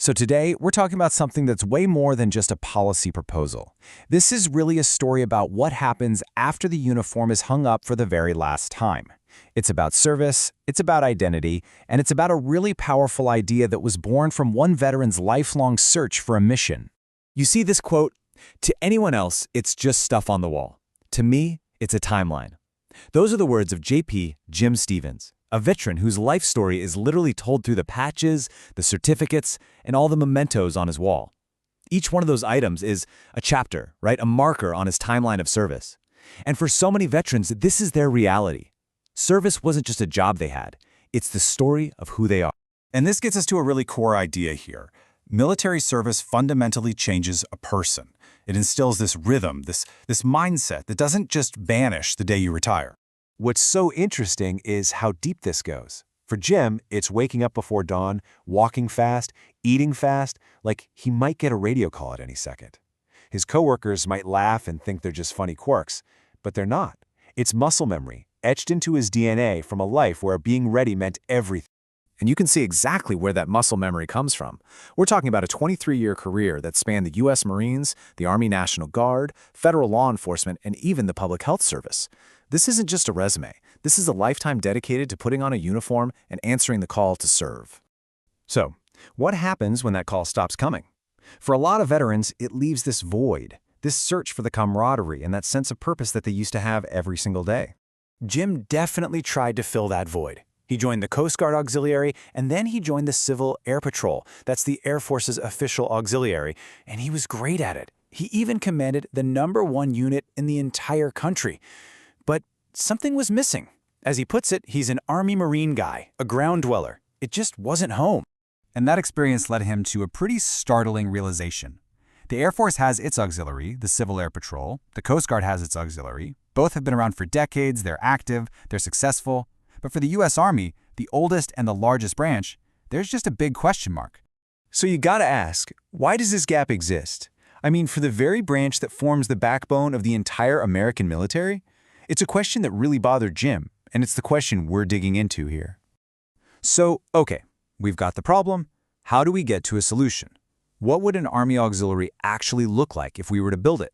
So today, we're talking about something that's way more than just a policy proposal. This is really a story about what happens after the uniform is hung up for the very last time. It's about service, it's about identity, and it's about a really powerful idea that was born from one veteran's lifelong search for a mission. You see this quote, "To anyone else, it's just stuff on the wall. To me, it's a timeline." Those are the words of JP Jim Stevens, a veteran whose life story is literally told through the patches, the certificates, and all the mementos on his wall. Each one of those items is a chapter, right? A marker on his timeline of service. And for so many veterans, this is their reality. Service wasn't just a job they had. It's the story of who they are. And this gets us to a really core idea here. Military service fundamentally changes a person. It instills this rhythm, this mindset that doesn't just vanish the day you retire. What's so interesting is how deep this goes. For Jim, it's waking up before dawn, walking fast, eating fast, like he might get a radio call at any second. His coworkers might laugh and think they're just funny quirks, but they're not. It's muscle memory, etched into his DNA from a life where being ready meant everything. And you can see exactly where that muscle memory comes from. We're talking about a 23-year career that spanned the U.S. Marines, the Army National Guard, federal law enforcement, and even the Public Health Service. This isn't just a resume. This is a lifetime dedicated to putting on a uniform and answering the call to serve. So, what happens when that call stops coming? For a lot of veterans, it leaves this void, this search for the camaraderie and that sense of purpose that they used to have every single day. Jim definitely tried to fill that void. He joined the Coast Guard Auxiliary, and then he joined the Civil Air Patrol. That's the Air Force's official auxiliary, and he was great at it. He even commanded the #1 unit in the entire country. But something was missing. As he puts it, he's an Army Marine guy, a ground dweller. It just wasn't home. And that experience led him to a pretty startling realization. The Air Force has its auxiliary, the Civil Air Patrol. The Coast Guard has its auxiliary. Both have been around for decades, they're active, they're successful. But for the U.S. Army, the oldest and the largest branch, there's just a big question mark. So you gotta ask, why does this gap exist? I mean, for the very branch that forms the backbone of the entire American military? It's a question that really bothered Jim, and it's the question we're digging into here. So, okay, we've got the problem. How do we get to a solution? What would an Army auxiliary actually look like if we were to build it?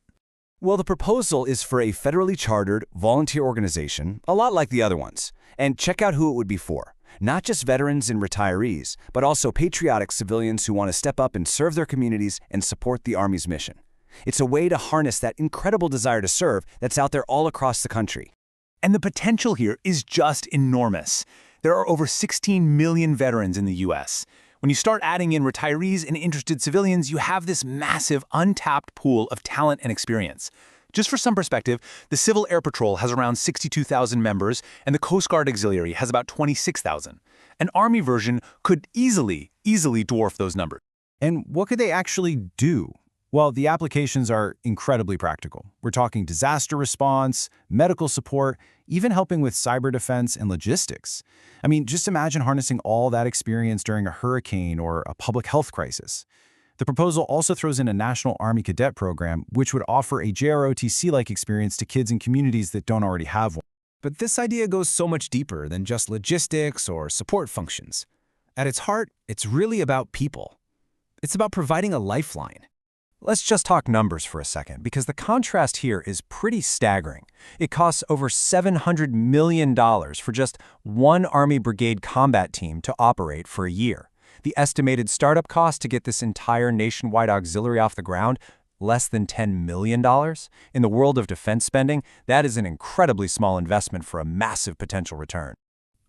Well, the proposal is for a federally chartered volunteer organization, a lot like the other ones. And check out who it would be for. Not just veterans and retirees, but also patriotic civilians who want to step up and serve their communities and support the Army's mission. It's a way to harness that incredible desire to serve that's out there all across the country. And the potential here is just enormous. There are over 16 million veterans in the U.S. When you start adding in retirees and interested civilians, you have this massive, untapped pool of talent and experience. Just for some perspective, the Civil Air Patrol has around 62,000 members, and the Coast Guard Auxiliary has about 26,000. An Army version could easily dwarf those numbers. And what could they actually do? Well, the applications are incredibly practical. We're talking disaster response, medical support, even helping with cyber defense and logistics. I mean, just imagine harnessing all that experience during a hurricane or a public health crisis. The proposal also throws in a National Army Cadet program, which would offer a JROTC-like experience to kids in communities that don't already have one. But this idea goes so much deeper than just logistics or support functions. At its heart, it's really about people. It's about providing a lifeline. Let's just talk numbers for a second, because the contrast here is pretty staggering. It costs over $700 million for just one Army Brigade combat team to operate for a year. The estimated startup cost to get this entire nationwide auxiliary off the ground, less than $10 million? In the world of defense spending, that is an incredibly small investment for a massive potential return.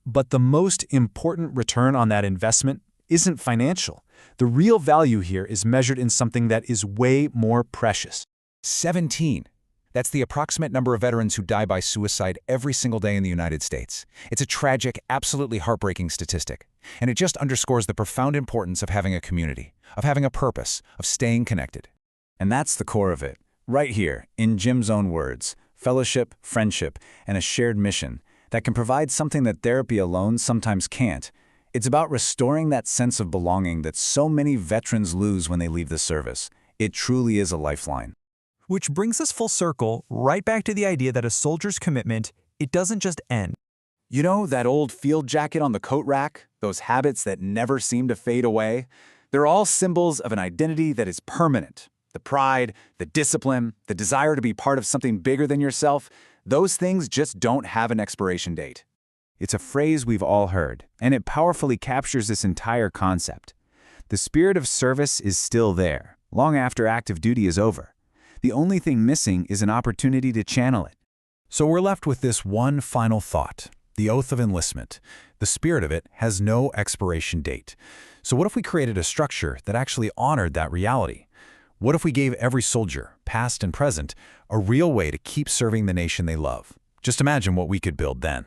But the most important return on that investment isn't financial. The real value here is measured in something that is way more precious. 17. That's the approximate number of veterans who die by suicide every single day in the United States. It's a tragic, absolutely heartbreaking statistic. And it just underscores the profound importance of having a community, of having a purpose, of staying connected. And that's the core of it, right here, in Jim's own words: fellowship, friendship, and a shared mission that can provide something that therapy alone sometimes can't. It's about restoring that sense of belonging that so many veterans lose when they leave the service. It truly is a lifeline. Which brings us full circle right back to the idea that a soldier's commitment, it doesn't just end. You know, that old field jacket on the coat rack? Those habits that never seem to fade away? They're all symbols of an identity that is permanent. The pride, the discipline, the desire to be part of something bigger than yourself, those things just don't have an expiration date. It's a phrase we've all heard, and it powerfully captures this entire concept. The spirit of service is still there, long after active duty is over. The only thing missing is an opportunity to channel it. So we're left with this one final thought, the oath of enlistment. The spirit of it has no expiration date. So what if we created a structure that actually honored that reality? What if we gave every soldier, past and present, a real way to keep serving the nation they love? Just imagine what we could build then.